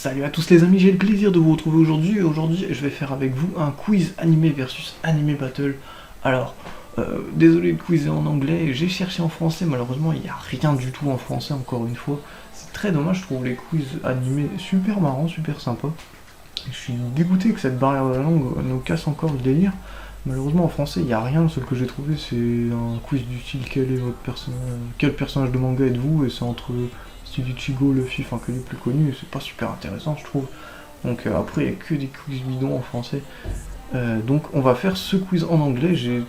Salut à tous les amis, j'ai le plaisir de vous retrouver aujourd'hui et aujourd'hui je vais faire avec vous un quiz animé versus animé battle. Alors, désolé, le quiz est en anglais, j'ai cherché en français, malheureusement il n'y a rien du tout en français encore une fois. C'est très dommage, je trouve les quiz animés super marrants, super sympas. Je suis dégoûté que cette barrière de la langue nous casse encore le délire. Malheureusement en français il n'y a rien, le seul que j'ai trouvé c'est un quiz du style quel personnage de manga êtes-vous, et c'est entre Steve Ichigo, Luffy, enfin que les plus connus, et c'est pas super intéressant je trouve. Donc après il n'y a que des quiz bidons en français. Donc on va faire ce quiz en anglais, je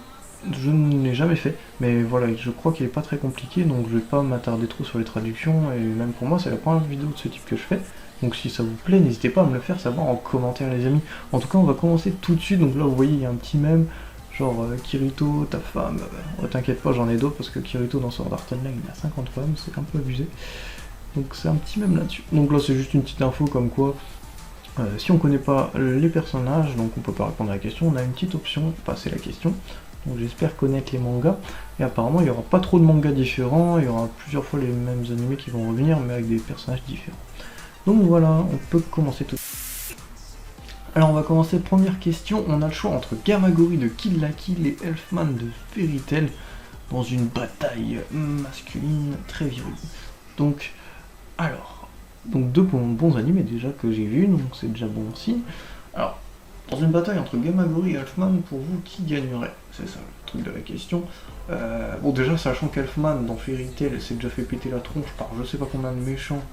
ne l'ai jamais fait, mais voilà, je crois qu'il est pas très compliqué, donc je vais pas m'attarder trop sur les traductions, et même pour moi c'est la première vidéo de ce type que je fais. Donc si ça vous plaît, n'hésitez pas à me le faire savoir en commentaire les amis. En tout cas on va commencer tout de suite, donc là vous voyez il y a un petit mème, genre Kirito, ta femme, t'inquiète pas j'en ai d'autres parce que Kirito dans Sword Art Online il a 50 femmes, c'est un peu abusé. Donc c'est un petit mème là-dessus. Donc là c'est juste une petite info comme quoi, si on connaît pas les personnages, donc on peut pas répondre à la question, on a une petite option, passer la question. Donc j'espère connaître les mangas, et apparemment il y aura pas trop de mangas différents, il y aura plusieurs fois les mêmes animés qui vont revenir mais avec des personnages différents. Donc voilà, on peut commencer tout de suite. Alors on va commencer, première question, on a le choix entre Gamagori de Kill la Kill et Elfman de Fairy Tail dans une bataille masculine très virile. Donc, deux bons animés déjà que j'ai vus, donc c'est déjà bon signe. Alors, dans une bataille entre Gamagori et Elfman, pour vous, qui gagnerait? C'est ça le truc de la question. Bon déjà, sachant qu'Elfman dans Fairy Tail s'est déjà fait péter la tronche par je sais pas combien de méchants.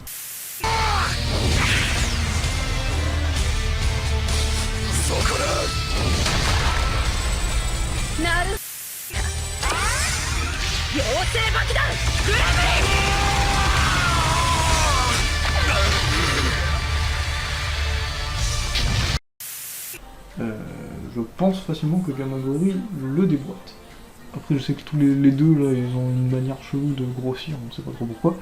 Je pense facilement que Gamagori le déboîte. Après je sais que tous les deux là ils ont une manière chelou de grossir, on sait pas trop pourquoi.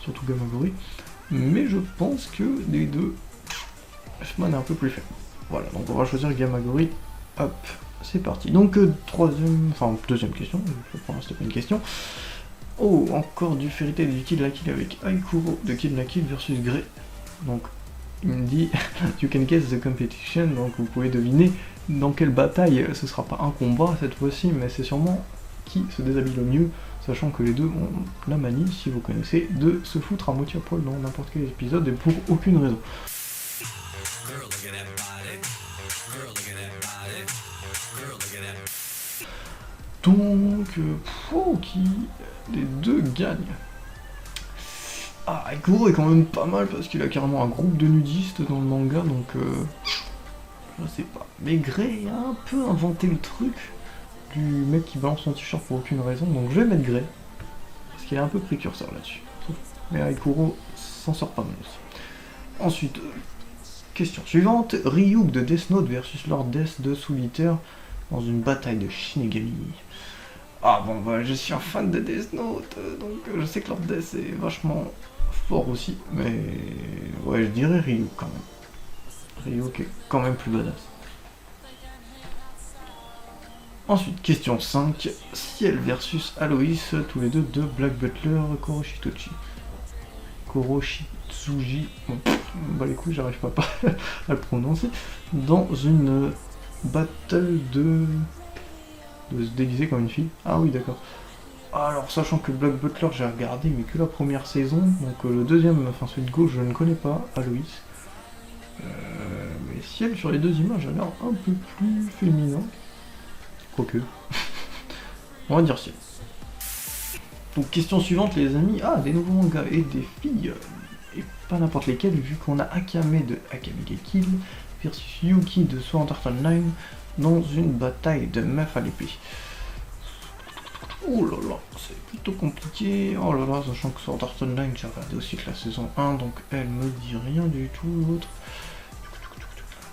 Surtout Gamagori, mais je pense que des deux, Elfman est un peu plus faible. Voilà, donc on va choisir Gamagori, hop, c'est parti. Donc deuxième question, pour l'instant c'était pas une question. Oh, encore du Fairy Tail du Kill la Kill avec Aikuro de Kill la Kill versus Grey. Donc il me dit you can guess the competition, donc vous pouvez deviner dans quelle bataille, ce sera pas un combat cette fois-ci, mais c'est sûrement qui se déshabille le mieux, sachant que les deux ont la manie, si vous connaissez, de se foutre à moitié à poil dans n'importe quel épisode et pour aucune raison. Donc, qui les deux gagnent? Ah, Aikuro est quand même pas mal parce qu'il a carrément un groupe de nudistes dans le manga, donc je sais pas. Mais Grey a un peu inventé le truc du mec qui balance son t-shirt pour aucune raison, donc je vais mettre Grey, parce qu'il est un peu précurseur là-dessus. Mais Aikuro s'en sort pas mal aussi. Ensuite, question suivante, Ryuk de Death Note versus Lord Death de Solitaire dans une bataille de Shinigami. Ah bon, bah je suis un fan de Death Note, donc je sais que Lord Death est vachement fort aussi, mais ouais, je dirais Ryuk quand même. Ryuk est quand même plus badass. Ensuite, question 5, Ciel versus Aloïs, tous les deux de Black Butler Kuroshitsuji, bon, bah les couilles, j'arrive pas à le prononcer, dans une battle de se déguiser comme une fille. Ah oui, d'accord. Alors, sachant que Black Butler, j'ai regardé, mais que la première saison, donc le deuxième, enfin celui de gauche, je ne connais pas, Aloïs. Mais Ciel, sur les deux images, a l'air un peu plus féminin. Quoique. On va dire Ciel. Donc, question suivante, les amis. Ah, des nouveaux mangas et des filles. Et pas n'importe lesquels, vu qu'on a Akame de Akame ga Kill versus Yuki de Sword Art Online dans une bataille de meufs à l'épée. Oh là là, c'est plutôt compliqué. Oh là là, sachant que Sword Art Online, j'ai regardé aussi que la saison 1, donc elle me dit rien du tout l'autre.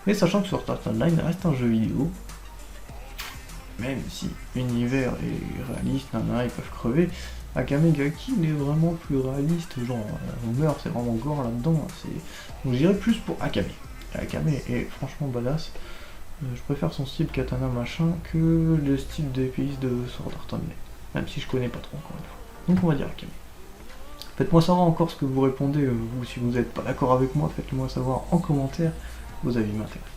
Mais sachant que Sword Art Online reste un jeu vidéo, même si l'univers est réaliste, ils peuvent crever, Akame ga Kill il est vraiment plus réaliste, genre on meurt, c'est vraiment gore là-dedans, donc j'irais plus pour Akame. Akame est franchement badass. Je préfère son style katana machin que le style d'épéiste de Sword Art Online, même si je connais pas trop encore une fois. Donc on va dire Akame. Faites-moi savoir encore ce que vous répondez, vous si vous n'êtes pas d'accord avec moi, faites-le moi savoir en commentaire, vos avis m'intéressent.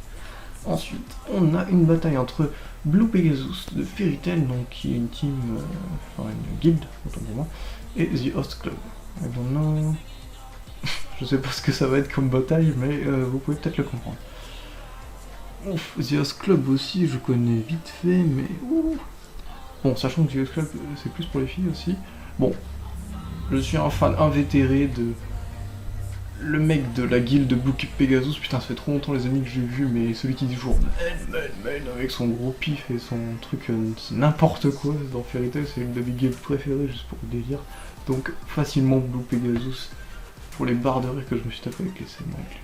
Ensuite, on a une bataille entre Blue Pegasus de Fairy Tail, donc qui est une team, enfin une guilde, autant pour moi, et The Host Club. I don't know. Je sais pas ce que ça va être comme bataille, mais vous pouvez peut-être le comprendre. Ouf, The Host Club aussi, je connais vite fait, mais ouh. Bon, sachant que The Host Club, c'est plus pour les filles aussi. Bon, je suis un fan invétéré de le mec de la guilde de Blue Pegasus. Putain, ça fait trop longtemps les amis que j'ai vu, mais celui qui dit toujours man, avec son gros pif et son truc, c'est n'importe quoi dans Fairy Tail, c'est une de mes guildes préférées, juste pour le délire. Donc, facilement Blue Pegasus, pour les barres de rire que je me suis tapé avec les scènes avec lui.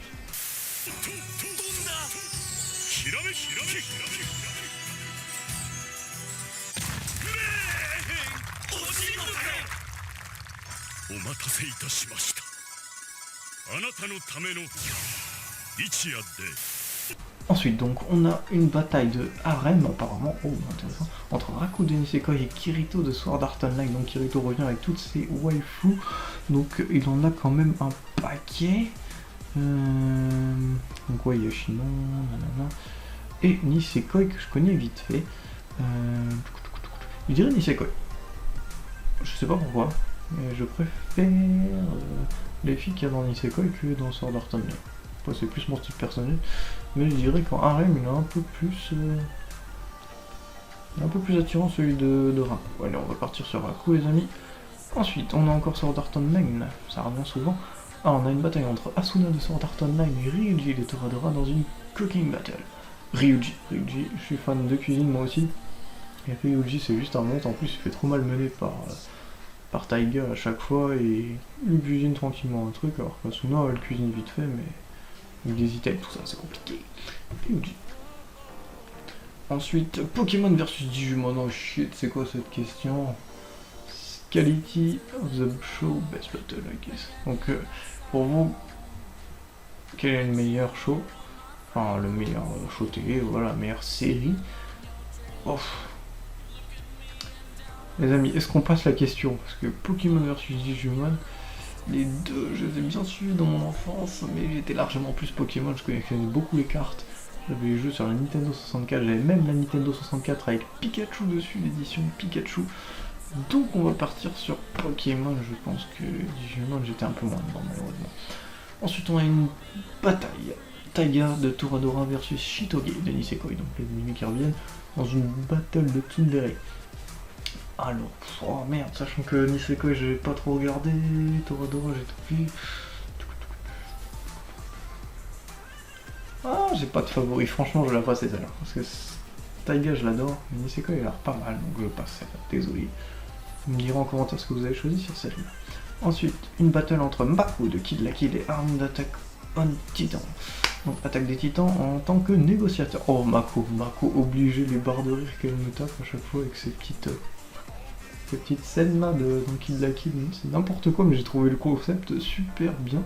Ensuite, donc, on a une bataille de harem, apparemment, oh, intéressant, entre Raku de Nisekoi et Kirito de Sword Art Online. Donc, Kirito revient avec toutes ses waifus, donc il en a quand même un paquet. Donc, ouais, Yoshino, nanana, et Nisekoi que je connais vite fait. Je dirais Nisekoi. Je sais pas pourquoi, mais je préfère les filles qu'il y a dans Nisekoi que dans Sword Art Online. Enfin, c'est plus mon style personnel, mais je dirais qu'en harem il est un peu plus attirant celui de Raku. Allez, on va partir sur Raku les amis. Ensuite, on a encore Sword Art Online, ça revient souvent. Ah, on a une bataille entre Asuna de Sword Art Online et Ryuji de Toradora dans une cooking battle. Ryuji, je suis fan de cuisine moi aussi. Et Ryuji c'est juste un monstre, en plus il fait trop mal mener par Taiga à chaque fois et il cuisine tranquillement un truc, alors qu'Asuna elle cuisine vite fait, mais avec des items, tout ça c'est compliqué. Ryuji. Ensuite, Pokémon versus Digimon, oh shit, c'est quoi cette question? Quality of the show, best battle I guess. Donc pour vous, quel est le meilleur show? Enfin le meilleur show télé, voilà, la meilleure série. Oh. Les amis, est-ce qu'on passe la question? Parce que Pokémon versus Digimon, les deux, je les ai bien suivis dans mon enfance, mais j'étais largement plus Pokémon, je connaissais beaucoup les cartes. J'avais les jeux sur la Nintendo 64, j'avais même la Nintendo 64 avec Pikachu dessus, l'édition Pikachu. Donc on va partir sur Pokémon, je pense que Digimon j'étais un peu moins dedans malheureusement. Ensuite on a une bataille, Taiga de Toradora versus Shitoge de Nisekoi, donc les ennemis qui reviennent dans une battle de Tsundere. Alors, oh merde, sachant que Nisekoi j'ai pas trop regardé, Toradora j'ai tout vu. Ah, j'ai pas de favori, franchement je la passe celle-là, parce que Taiga je l'adore, mais Nisekoi il a l'air pas mal, donc je passe celle-là, désolé. Vous me direz en commentaire ce que vous avez choisi sur celle-là. Ensuite, une battle entre Mako de Kid la Kill et Army d'Attack on Titan. Donc attaque des titans en tant que négociateur. Oh Mako obligé, les barres de rire qu'elle me tape à chaque fois avec ces petites scènes là dans Kid la Kill. C'est n'importe quoi, mais j'ai trouvé le concept super bien.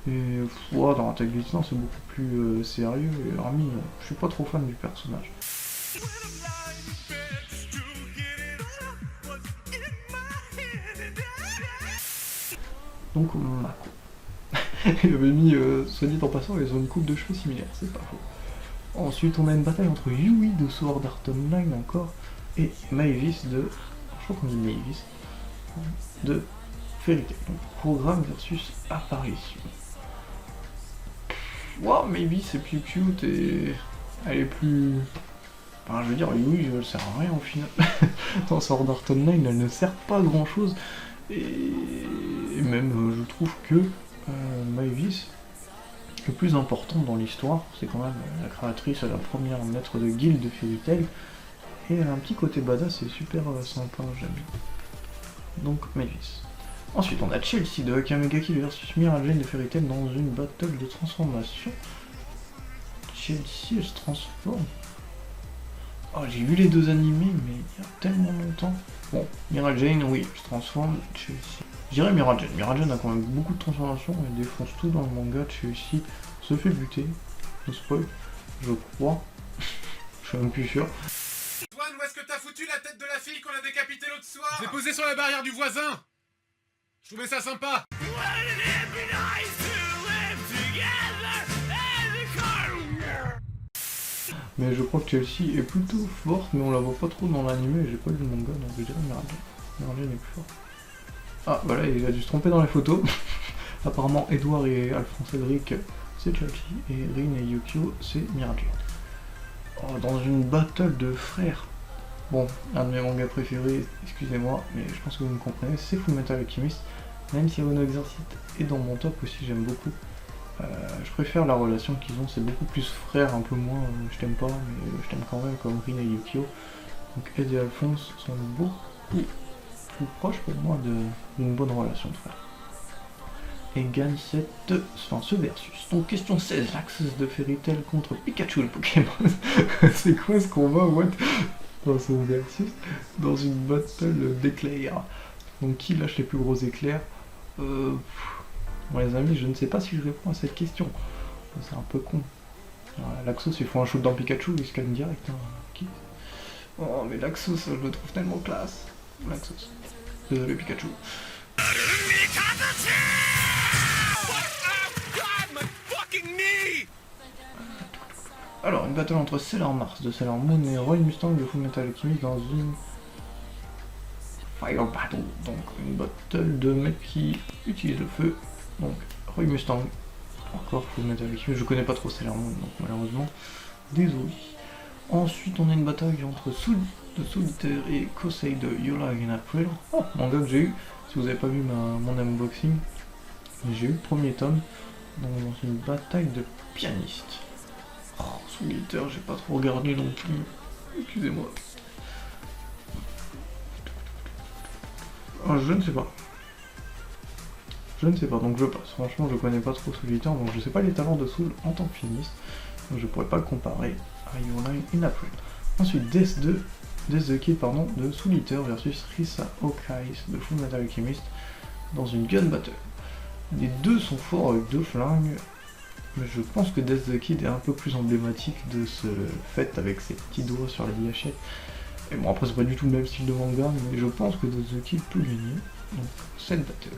Et dans Attaque des Titans c'est beaucoup plus sérieux, et Armin, je suis pas trop fan du personnage. Donc Mako. Il avait mis, soit dit en passant, ils ont une coupe de cheveux similaire, c'est pas faux. Ensuite on a une bataille entre Yui de Sword Art Online encore, et Mavis de... je crois qu'on dit Mavis, de Fairy Tail. Donc programme versus apparition. Waouh, Maybe c'est plus cute et elle est plus... Enfin, je veux dire, Yui, elle sert à rien au final. Dans Sword Art Online, elle ne sert pas à grand chose. Et même, je trouve que Mavis, le plus important dans l'histoire, c'est quand même la créatrice, la première maître de guilde de Fairy Tail. Et elle a un petit côté badass, c'est super sympa, j'aime. Donc, Mavis. Ensuite, on a Chelsea de Akame ga Kill versus Mira Jane de Fairy Tail dans une battle de transformation. Chelsea, elle se transforme. Oh, j'ai vu les deux animés, mais il y a tellement longtemps. Bon, Mira Jane, oui, elle se transforme. Chelsea. Je dirais Mira Jane. Mira Jane a quand même beaucoup de transformations, elle défonce tout dans le manga. Chelsea se fait buter. No spoil, je crois. Je suis même plus sûr. Antoine, où est-ce que t'as foutu la tête de la fille qu'on a décapitée l'autre soir? Je l'ai posée sur la barrière du voisin. Je trouvais ça sympa. Mais je crois que Chelsea est plutôt forte, mais on la voit pas trop dans l'anime, j'ai pas lu le manga, donc je dirais Mira Jane. Mira Jane est plus forte. Ah, bah là, il a dû se tromper dans les photos. Apparemment, Edouard et Alphonse Cédric, c'est Chelsea, et Rin et Yukio, c'est Mira Jane. Oh, dans une battle de frères. Bon, un de mes mangas préférés, excusez-moi, mais je pense que vous me comprenez, c'est Fullmetal Alchemist. Même si Runo Exorcist est dans mon top aussi, j'aime beaucoup. Je préfère la relation qu'ils ont, c'est beaucoup plus frère, un peu moins je t'aime pas, mais je t'aime quand même, comme Rin et Yukio. Donc Ed et Alphonse sont beaucoup plus proches pour moi d'une bonne relation de frère. Et gagne ce versus. Donc question 16, l'Axus de Fairy Tail contre Pikachu le Pokémon. C'est quoi ce combat, what? Dans ce versus, dans une battle d'éclairs. Donc qui lâche les plus gros éclairs? Bon les amis, je ne sais pas si je réponds à cette question. C'est un peu con. L'Axos, il faut un shoot dans Pikachu, il se calme direct. Hein. Oh mais l'Axos, je le trouve tellement classe. L'Axos. Désolé Pikachu. Alors, une battle entre Sailor Mars de Sailor Moon et Roy Mustang de Fullmetal Alchemist dans une Fire Battle. Donc, une battle de mecs qui utilisent le feu. Donc, Roy Mustang, encore Fullmetal Alchemist. Je connais pas trop Sailor Moon, donc malheureusement, désolé. Ensuite, on a une bataille entre Solitaire et Kosei de Yola in April. Oh, manga que j'ai eu. Si vous avez pas vu mon unboxing, j'ai eu le premier tome. Donc, dans une bataille de pianistes. Oh, Solitaire, j'ai pas trop regardé non plus. Excusez-moi. Oh, je ne sais pas. Je ne sais pas, donc je passe. Franchement, je connais pas trop Solitaire, donc je sais pas les talents de Soul en tant que pianiste. Donc je pourrais pas le comparer à Your Line in April. Ensuite, Death the Kid de Solitaire versus Risa Okais de Fullmetal Alchemist dans une gun battle. Les deux sont forts avec deux flingues. Mais je pense que Death the Kid est un peu plus emblématique de ce fait avec ses petits doigts sur la gâchette. Et bon, après, c'est pas du tout le même style de manga, mais je pense que Death the Kid peut gagner. Donc, cette battle.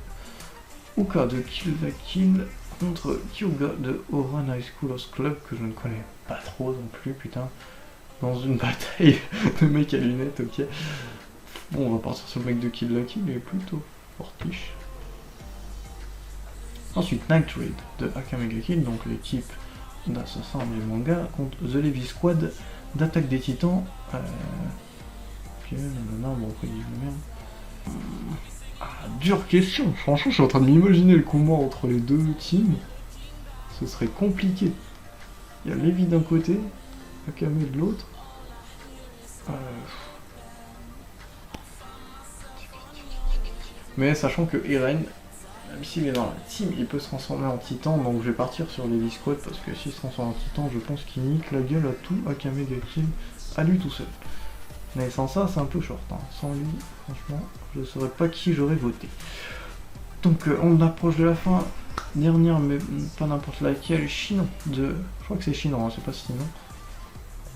Uka de Kill the Kill contre Kyoga de Oran High School Host Club, que je ne connais pas trop non plus, putain. Dans une bataille de mecs à lunettes, ok. Bon, on va partir sur le mec de Kill the Kill, il est plutôt fortiche. Ensuite, Night Raid de Akame ga Kill, donc l'équipe d'assassins du manga, contre The Levi Squad d'Attaque des Titans. Ok, non, bon, après, il dit merde. Ah, dure question. Franchement, je suis en train de m'imaginer le combat entre les deux teams. Ce serait compliqué. Il y a Levi d'un côté, Akame de l'autre. Mais sachant que Eren, même s'il est dans la team, il peut se transformer en titan, donc je vais partir sur Levi Squad parce que s'il se transforme en titan, je pense qu'il nique la gueule à tout Akame ga Kill à lui tout seul. Mais sans ça, c'est un peu short. Hein. Sans lui, franchement, je ne saurais pas qui j'aurais voté. Donc on approche de la fin. Dernière, mais pas n'importe laquelle, Chinon de... Je crois que c'est Chinon, hein, c'est pas Sinon.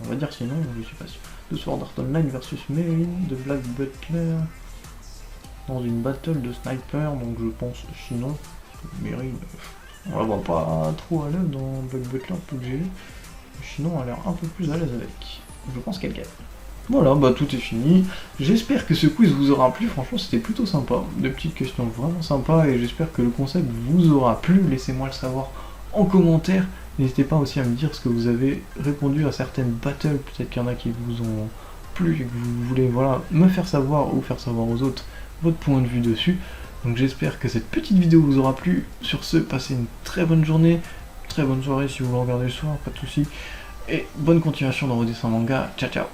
On va dire Sinon, mais je suis pas sûr. De Sword Art Online versus Merlin de Black Butler. Dans une battle de sniper, donc je pense Chinon. Merlin, on la voit pas trop à l'aise dans Black Butler, tout que j'ai lu. Chinon a l'air un peu plus à l'aise avec. Je pense qu'elle gagne. Voilà, bah tout est fini. J'espère que ce quiz vous aura plu, franchement c'était plutôt sympa. Des petites questions vraiment sympas et j'espère que le concept vous aura plu. Laissez-moi le savoir en commentaire. N'hésitez pas aussi à me dire ce que vous avez répondu à certaines battles. Peut-être qu'il y en a qui vous ont plu et que vous voulez voilà, me faire savoir ou faire savoir aux autres votre point de vue dessus. Donc j'espère que cette petite vidéo vous aura plu. Sur ce, passez une très bonne journée, très bonne soirée si vous le regardez le soir, pas de soucis. Et bonne continuation dans vos dessins manga. Ciao ciao.